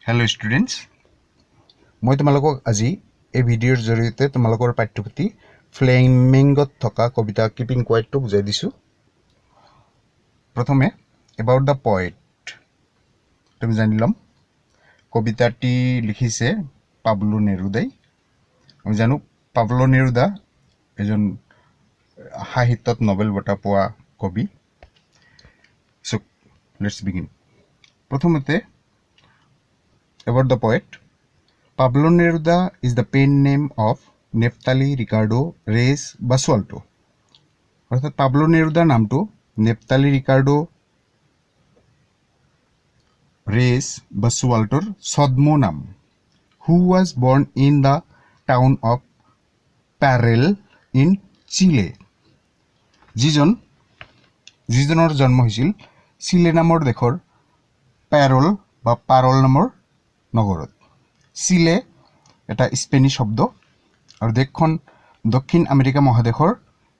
Hello students, মই তোমালোকক আজি এই ভিডিঅ'ৰ জৰিয়তে তোমালোকৰ পাঠ্যপুথি ফ্লেমিঙ্গত থকা কবিতা কিপিং কোৱাইটটো বুজাই দিছো। প্ৰথমে about the poet তুমি জানি লম। কবিতাটি লিখিছে পাবলো নেৰুদাই। আমি জানো পাবলো নেৰুদা এজন সাহিত্যত নোবেল বঁটা পোৱা কবি। So let's begin. প্ৰথমতে about the poet. Pablo Neruda is the pen name of Neftali Ricardo Reyes Basualto. অর্থাৎ পাবলো নেরুদা নামটো নেপতালি রিকার্ডো রেস বাসুয়াল্টোর ছদ্ম নাম, who was born in the town of Parral in Chile. যিজনৰ জন্ম হৈছিল চিলে নামৰ দেশৰ প্যাৰল বা পাৰল নামৰ নগৰত। চিলে এটা স্পেনিছ শব্দ আৰু দেশখন দক্ষিণ আমেৰিকা মহাদেশৰ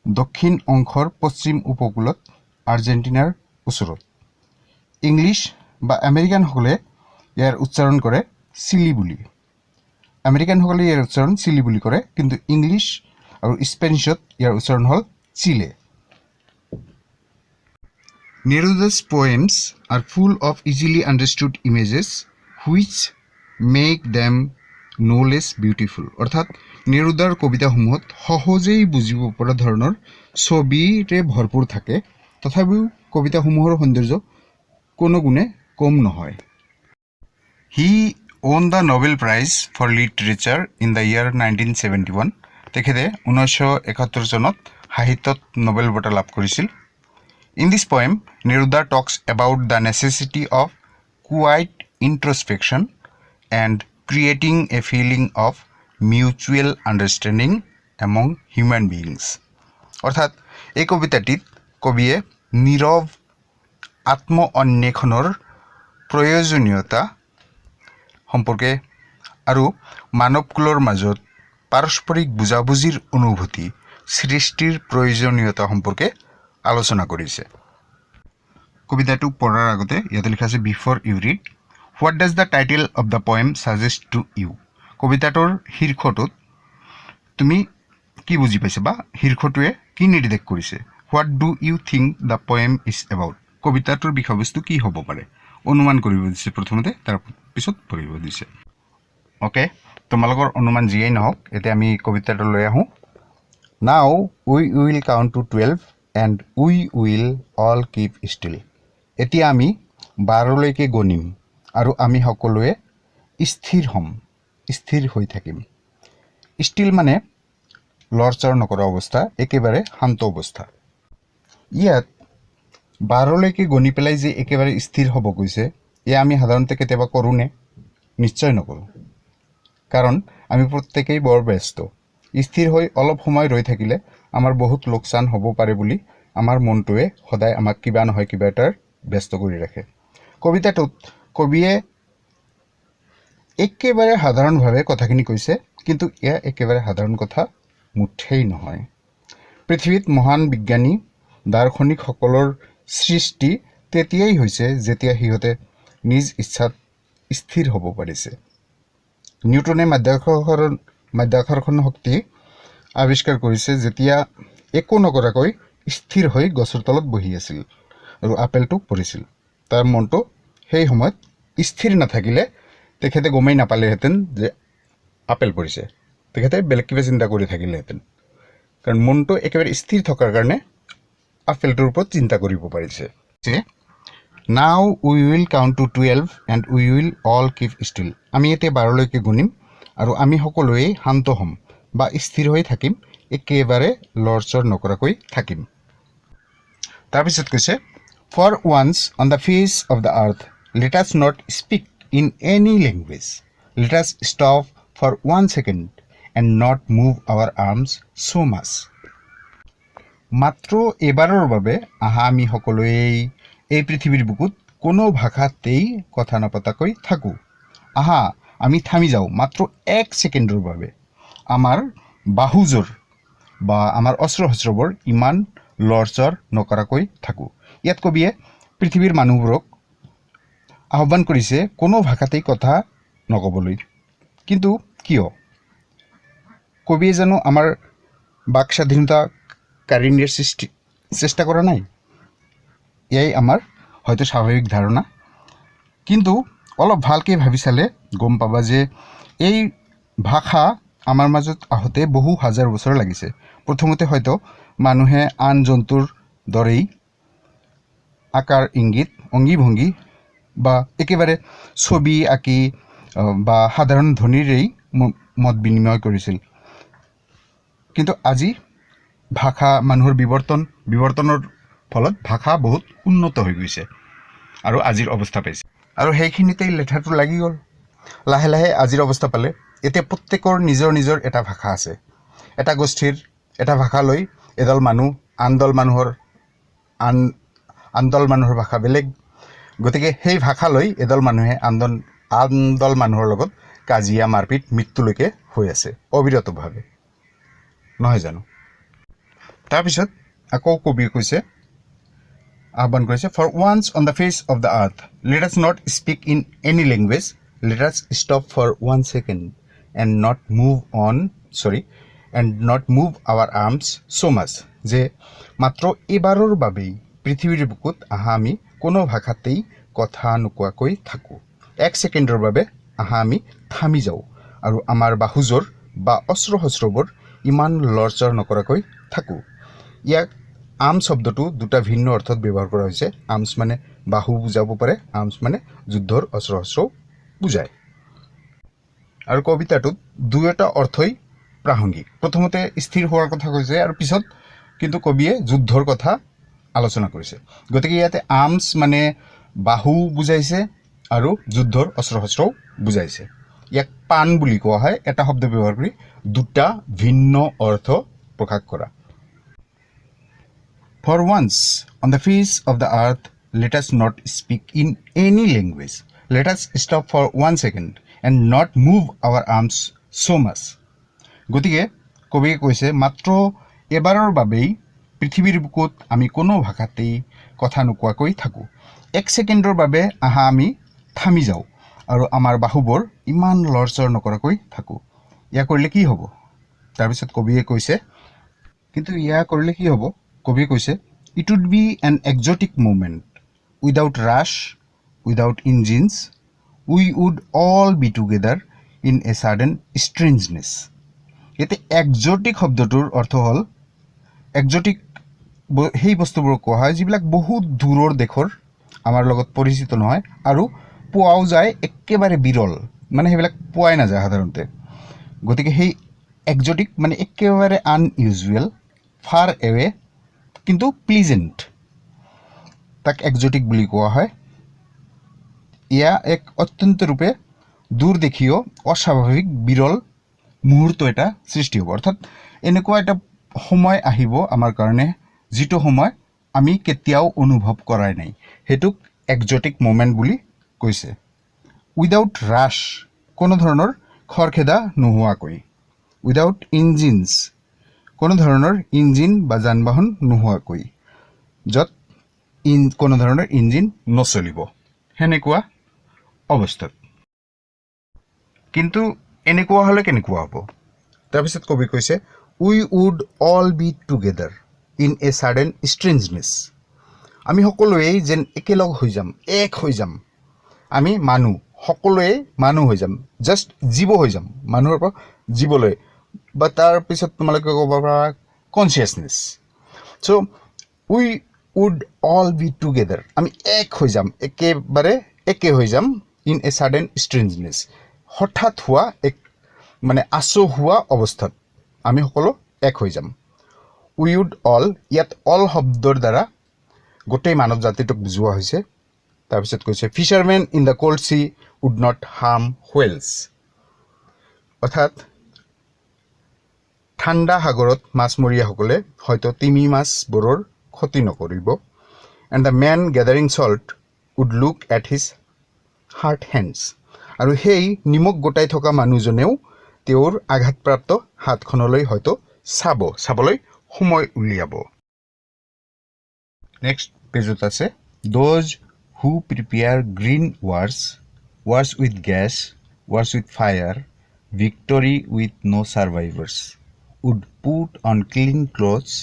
দক্ষিণ অংশৰ পশ্চিম উপকূলত আৰ্জেণ্টিনাৰ ওচৰত। ইংলিছ বা আমেৰিকানসকলে ইয়াৰ উচ্চাৰণ কৰে চিলি বুলি। আমেৰিকানসকলে ইয়াৰ উচ্চাৰণ চিলি বুলি কৰে, কিন্তু ইংলিছ আৰু স্পেনিছত ইয়াৰ উচ্চাৰণ হ'ল চিলে। Neruda's poems are full of easily understood images which make them no less beautiful. অর্থাৎ নেৰুদাৰ কবিতাসমূহত সহজেই বুজিব পৰা ধৰণৰ ছবিৰে ভৰপূৰ থাকে, তথাপিও কবিতাসমূহৰ সৌন্দৰ্য কোনো গুণে কম নহয়। He won the Nobel Prize for Literature in the year 1971. তেখেতে 1971 চনত সাহিত্যত নোবেল বঁটা লাভ কৰিছিল। In this poem, Neruda talks about the necessity of quiet introspection and creating a feeling of mutual understanding among human beings. অর্থাৎ এই কবিতাটিত কবিয়ে নীৰৱ আত্ম অন্বেষণৰ প্ৰয়োজনীয়তা সম্পৰ্কে আৰু মানৱকুলৰ মাজত পাৰস্পৰিক বুজাবুজিৰ অনুভূতি সৃষ্টিৰ প্ৰয়োজনীয়তা সম্পৰ্কে আলোচনা কৰিছে। কবিতাটো পঢ়াৰ আগতে ইয়াতে লিখা আছে before you read, what does the title of the poem suggest to you. কবিতাটোৰ শীৰ্ষটোত তুমি কি বুজি পাইছা বা শীৰ্ষটোৱে কি নিৰ্দেশ কৰিছে। What do you think the poem is about, কবিতাটোৰ বিষয়বস্তু কি হ'ব পাৰে অনুমান কৰিব দিছে প্ৰথমতে, তাৰপিছত পঢ়িব দিছে। অ'কে, তোমালোকৰ অনুমান যিয়েই নহওক, এতিয়া আমি কবিতাটো লৈ আহোঁ। Now we will count to 12 and we will all keep still. এতিয়া আমি 12লৈকে গণিম আৰু আমি সকলোৱে স্থিৰ হ'ম, স্থিৰ হৈ থাকিম। ষ্টিল মানে লৰচৰ নকৰা অৱস্থা, একেবাৰে শান্ত অৱস্থা। ইয়াত 12লৈকে গণি পেলাই যে একেবাৰে স্থিৰ হ'ব কৈছে, এয়া আমি সাধাৰণতে কেতিয়াবা কৰোঁনে? নিশ্চয় নকৰোঁ, কাৰণ আমি প্ৰত্যেকেই বৰ ব্যস্ত। স্থিৰ হৈ অলপ সময় ৰৈ থাকিলে আমাৰ বহুত লোকচান হ'ব পাৰে বুলি আমাৰ মনটোৱে সদায় আমাক কিবা নহয় কিবা এটাৰ ব্যস্ত কৰি ৰাখে। কবিতাটোত কবিয়ে একেবাৰে সাধাৰণভাৱে কথাখিনি কৈছে, কিন্তু এয়া একেবাৰে সাধাৰণ কথা মুঠেই নহয়। পৃথিৱীত মহান বিজ্ঞানী দাৰ্শনিকসকলৰ সৃষ্টি তেতিয়াই হৈছে যেতিয়া সিহঁতে নিজ ইচ্ছাত স্থিৰ হ'ব পাৰিছে। নিউটনে মাধ্যাকৰ্ষণ শক্তি আৱিষ্কাৰ কৰিছে যেতিয়া একো নকৰাকৈ স্থিৰ হৈ গছৰ তলত বহি আছিল আৰু আপেলটো পৰিছিল। তাৰ মনটো সেই সময়ত স্থিৰ নাথাকিলে তেখেতে গমেই নাপালেহেঁতেন যে আপেল পৰিছে, তেখেতে বেলেগ কিবা চিন্তা কৰি থাকিলেহেঁতেন, কাৰণ মনটো একেবাৰে স্থিৰ থকাৰ কাৰণে আপেলটোৰ ওপৰত চিন্তা কৰিব পাৰিছে। Now we will count to 12 and we will all keep still. আমি এতিয়া 12লৈকে গণিম আৰু আমি সকলোৱেই শান্ত হ'ম বা স্থিৰ হৈ থাকিম, একেবাৰে লৰচৰ নকৰাকৈ থাকিম। তাৰপিছত কৈছে, for once on the face of the earth let us not speak in any language, let us stop for 1 second and not move our arms so' much. মাত্ৰ এবাৰৰ বাবে আহা আমি সকলোৱেই এই পৃথিৱীৰ বুকুত কোনো ভাষাতেই কথা নপতাকৈ থাকোঁ। আহা আমি থামি যাওঁ মাত্ৰ 1 ছেকেণ্ডৰ বাবে। আমাৰ বাহুজোৰ বা আমাৰ অস্ত্ৰ শস্ত্ৰবোৰ ইমান লৰচৰ নকৰাকৈ থাকোঁ। ইয়াত কবিয়ে পৃথিৱীৰ মানুহবোৰক আহ্বান কৰিছে কোনো ভাষাতেই কথা নক'বলৈ। কিন্তু কিয় কবিয়ে জানো আমাৰ বাক স্বাধীনতা কাঢ়ি নিয়াৰ চেষ্টা কৰা নাই? এয়াই আমাৰ হয়তো স্বাভাৱিক ধাৰণা, কিন্তু অলপ ভালকৈ ভাবি চালে গম পাবা যে এই ভাষা আমাৰ মাজত আহোঁতে বহু হাজাৰ বছৰ লাগিছে। প্ৰথমতে হয়তো মানুহে আন জন্তুৰ দৰেই আকাৰ ইংগিত অংগী ভংগী বা একেবাৰে ছবি আঁকি বা সাধাৰণ ধ্বনিৰেই মত বিনিময় কৰিছিল। কিন্তু আজি ভাষা মানুহৰ বিৱৰ্তনৰ ফলত ভাষা বহুত উন্নত হৈ গৈছে আৰু আজিৰ অৱস্থা পাইছে। আৰু সেইখিনিতেই লেঠাটো লাগি গ'ল। লাহে লাহে আজিৰ অৱস্থা পালে। এতিয়া প্ৰত্যেকৰ নিজৰ নিজৰ এটা ভাষা আছে। এটা গোষ্ঠীৰ এটা ভাষা লৈ এদল মানুহ আন দল মানুহৰ ভাষা বেলেগ। গতিকে সেই ভাষা লৈ এদল মানুহে আন দল মানুহৰ লগত কাজিয়া মাৰপিট মৃত্যুলৈকে হৈ আছে অবিৰতভাৱে, নহয় জানো? তাৰপিছত আকৌ কবিয়ে কৈছে, আহ্বান কৰিছে, for once on the face of the earth let us not speak in any language, let us stop for 1 second and not move our arms so' much, যে মাত্ৰ এবাৰৰ বাবেই পৃথিৱীৰ বুকুত আহা আমি কোনো ভাষাতেই কথা নোকোৱাকৈ থাকোঁ। 1 ছেকেণ্ডৰ বাবে আহা আমি থামি যাওঁ আৰু আমাৰ বাহুজোৰ বা অস্ত্ৰ শস্ত্ৰবোৰ ইমান লৰচৰ নকৰাকৈ থাকোঁ। ইয়াক আৰ্মছ শব্দটো দুটা ভিন্ন অৰ্থত ব্যৱহাৰ কৰা হৈছে। আৰ্মছ মানে বাহু বুজাব পাৰে, আৰ্মছ মানে যুদ্ধৰ অস্ত্ৰ শস্ত্ৰও বুজায়। আৰু কবিতাটোত দুয়োটা অৰ্থই প্ৰাসংগিক। প্ৰথমতে স্থিৰ হোৱাৰ কথা কৈছে আৰু পিছত কিন্তু কবিয়ে যুদ্ধৰ কথা আলোচনা কৰিছে। গতিকে ইয়াতে আৰ্মছ মানে বাহু বুজাইছে আৰু যুদ্ধৰ অস্ত্ৰ শস্ত্ৰও বুজাইছে। ইয়াক পান বুলি কোৱা হয়, এটা শব্দ ব্যৱহাৰ কৰি দুটা ভিন্ন অৰ্থ প্ৰকাশ কৰা। For once on the face of the earth, let us not speak in any language. Let us stop for 1 second and not move our arms so much. গতিকে কবিয়ে কৈছে, মাত্ৰ এবাৰৰ বাবেই পৃথিৱীৰ বুকুত আমি কোনো ভাষাতেই কথা নোকোৱাকৈ থাকোঁ। 1 ছেকেণ্ডৰ বাবে আহা আমি থামি যাওঁ আৰু আমাৰ বাহুবোৰ ইমান লৰচৰ নকৰাকৈ থাকোঁ। ইয়া কৰিলে কি হ'ব? তাৰপিছত কবিয়ে কৈছে, কিন্তু ইয়া কৰিলে কি হ'ব? কবিয়ে কৈছে, it would be an exotic movement without rush, without engines, we would all be together in a sudden strangeness. ইয়াতে এক্সটিক শব্দটোৰ অৰ্থ হ'ল, এক্সটিক সেই বস্তুবোৰক কোৱা হয় যিবিলাক বহুত দূৰৰ দেশৰ, আমাৰ লগত পৰিচিত নহয় আৰু পোৱাও যায় একেবাৰে বিৰল, মানে সেইবিলাক পোৱাই নাযায় সাধাৰণতে। গতিকে সেই এক্সটিক মানে একেবাৰে আনইউজুৱেল, ফাৰ এৱে কিন্তু প্লিজেণ্ট, তাক এক্সটিক বুলি কোৱা হয়। এয়া এক অত্যন্ত ৰূপে দূৰদেশীয় অস্বাভাৱিক বিৰল মুহূৰ্ত এটা সৃষ্টি হ'ব। অৰ্থাৎ এনেকুৱা এটা সময় আহিব আমাৰ কাৰণে যিটো সময় আমি কেতিয়াও অনুভৱ কৰাই নাই, সেইটোক এক্সটিক মুভমেণ্ট বুলি কৈছে। উইদাউট ৰাছ, কোনো ধৰণৰ খৰখেদা নোহোৱাকৈ। উইদাউট ইঞ্জিনছ, কোনো ধৰণৰ ইঞ্জিন বা যান বাহন নোহোৱাকৈ, য'ত কোনো ধৰণৰ ইঞ্জিন নচলিব, সেনেকুৱা অৱস্থাত। কিন্তু এনেকুৱা হ'লে কেনেকুৱা হ'ব? তাৰপিছত কবি কৈছে, we would all be together in a sudden strangeness. আমি সকলোৱেই যেন একেলগ হৈ যাম, এক হৈ যাম। আমি সকলোৱে মানুহ হৈ যাম, জাষ্ট জীৱ হৈ যাম, মানুহৰ পৰা জীৱলৈ, বা তাৰপিছত তোমালোকে ক'ব পাৰা consciousness. So' we would all be together, আমি এক হৈ যাম, একেবাৰে একে হৈ যাম, ইন এ ছাডেন ষ্ট্ৰেঞ্জনেছ, হঠাৎ হোৱা এক মানে আচহুৱা অৱস্থাত আমি সকলো এক হৈ যাম। উই উড অল, ইয়াত অল শব্দৰ দ্বাৰা গোটেই মানৱ জাতিটোক বুজোৱা হৈছে। তাৰপিছত কৈছে, fishermen in the cold sea would not harm whales, অৰ্থাৎ ঠাণ্ডা সাগৰত মাছমৰীয়াসকলে হয়তো তিমি মাছবোৰৰ ক্ষতি নকৰিব। And the man gathering salt would look at his hurt hands, আৰু সেই নিমখ গোটাই থকা মানুহজনেও তেওঁৰ আঘাতপ্ৰাপ্ত হাতখনলৈ হয়তো চাবলৈ সময় উলিয়াব। নেক্সট পেজত আছে, those who prepare green wars with gas wars with fire, victory with no survivors, would put on clean clothes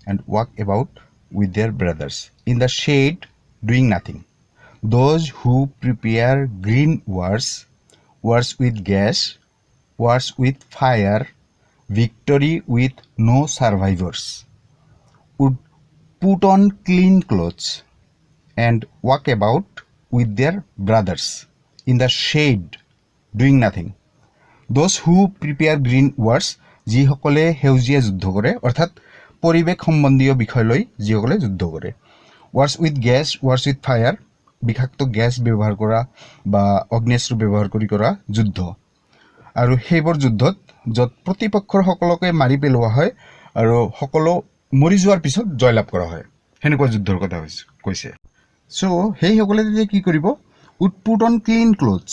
and walk about with their brothers in the shade doing nothing. Those who prepare green wars, wars with gas, wars with fire, victory with no survivors, would put on clean clothes and walk about with their brothers in the shade doing nothing. Those who prepare green wars, যিসকলে সেউজীয়া যুদ্ধ কৰে অৰ্থাৎ পৰিৱেশ সম্বন্ধীয় বিষয় লৈ যিসকলে যুদ্ধ কৰে. ৱাৰ্ছ উইথ গেছ, ৱাৰ্ছ উইথ ফায়াৰ, বিষাক্ত গেছ ব্যৱহাৰ কৰা বা অগ্নেস্ত্ৰ ব্যৱহাৰ কৰি কৰা যুদ্ধ, আৰু সেইবোৰ যুদ্ধত য'ত প্ৰতিপক্ষৰ সকলোকে মাৰি পেলোৱা হয় আৰু সকলো মৰি যোৱাৰ পিছত জয়লাভ কৰা হয়, সেনেকুৱা যুদ্ধৰ কথা কৈছে. চ' সেইসকলে তেতিয়া কি কৰিব? Would put on clean clothes.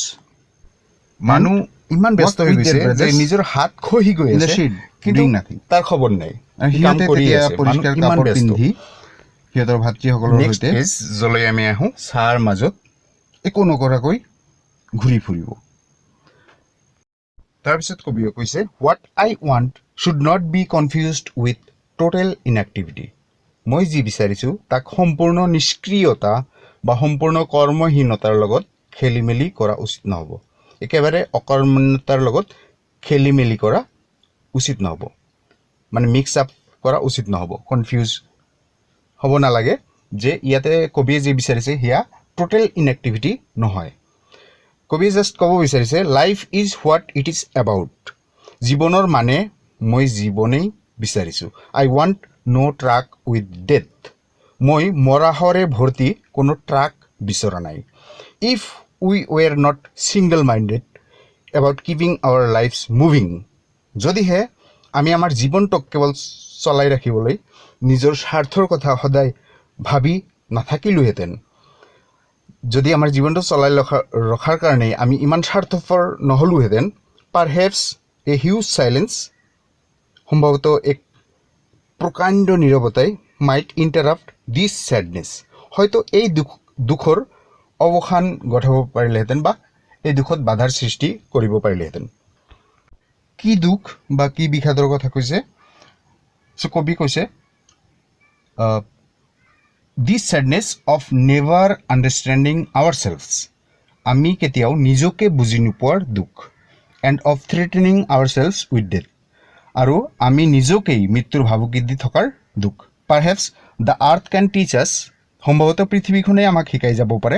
মানুহ ইমান ব্যস্ত হৈ গৈছে যে নিজৰ হাত খহি গৈ আছে, কিন্তু তাৰ খবৰ নাই. সিহঁতে তেতিয়া পৰিষ্কাৰ কাপোৰ পিন্ধি সিহঁতৰ ভাতৃসকলৰ সৈতে যলৈ আমি আহোঁ ছাৰ মাজত একো নকৰাকৈ ঘূৰি ফুৰিব. তাৰপিছত কবিয়ে কৈছে, what I want should not be confused with total inactivity. মই যি বিচাৰিছোঁ তাক সম্পূৰ্ণ নিষ্ক্ৰিয়তা বা সম্পূৰ্ণ কৰ্মহীনতাৰ লগত খেলি মেলি কৰা উচিত নহ'ব. একেবাৰে অকৰ্মণ্যতাৰ লগত খেলি মেলি কৰা উচিত নহ'ব, মানে মিক্স আপ কৰা উচিত নহ'ব, কনফিউজ হ'ব নালাগে. যে ইয়াতে কবিয়ে যি বিচাৰিছে সেয়া টোটেল ইনএক্টিভিটি নহয়. কবিয়ে জাষ্ট ক'ব বিচাৰিছে, life is what it is about. জীৱনৰ মানে মই জীৱনেই বিচাৰিছোঁ. I want no' truck with death. মই মৰাশৰে ভৰ্তি কোনো ট্ৰাক বিচৰা নাই. If we were not single minded about keeping our lives moving. যদিহে আমি আমাৰ জীৱনটোক কেৱল চলাই ৰাখিবলৈ নিজৰ স্বাৰ্থৰ কথা সদায় ভাবি নাথাকিলোহেঁতেন, যদি আমাৰ জীৱনটো চলাই ৰখাৰ কাৰণেই আমি ইমান স্বাৰ্থপৰ নহ'লোহেঁতেন, পাৰহেপছ এ হিউজ চাইলেঞ্চ, সম্ভৱতঃ এক প্ৰকাণ্ড নীৰৱতাই মাইট ইণ্টাৰাপ্ট দিছ ছেডনেছ. হয়তো এই দুখৰ অৱসান ঘটাব পাৰিলেহেঁতেন বা এই দুখত বাধাৰ সৃষ্টি কৰিব পাৰিলেহেঁতেন. কি দুখ বা কি বিষাদৰ কথা কৈছে? চ' কবি কৈছে, this sadness of never understanding ourselves. আমি কেতিয়াও নিজকে বুজি নোপোৱাৰ দুখ. And of threatening ourselves with death. আৰু আমি নিজকেই মৃত্যুৰ ভাবুকি দি থকাৰ দুখ. পাৰহেপছ দ্য আৰ্থ কেন টিচ আছ. সম্ভৱতঃ পৃথিৱীখনেই আমাক শিকাই যাব পাৰে.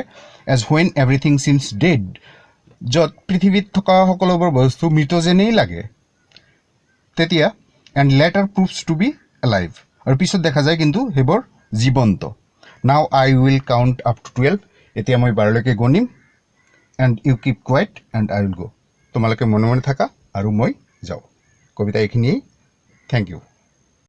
As when everything seems dead. য'ত পৃথিৱীত থকা সকলোবোৰ বস্তু মৃত যেনেই লাগে, তেতিয়া and later proves to be alive. আৰু পিছত দেখা যায় কিন্তু সেইবোৰ জীৱন্ত. Now I will count up to 12. এতিয়া মই 12লৈকে গণিম. And you keep quiet and I will go'. তোমালোকে মনে মনে থাকা আৰু মই যাওঁ. কবিতা এইখিনিয়েই. Thank U.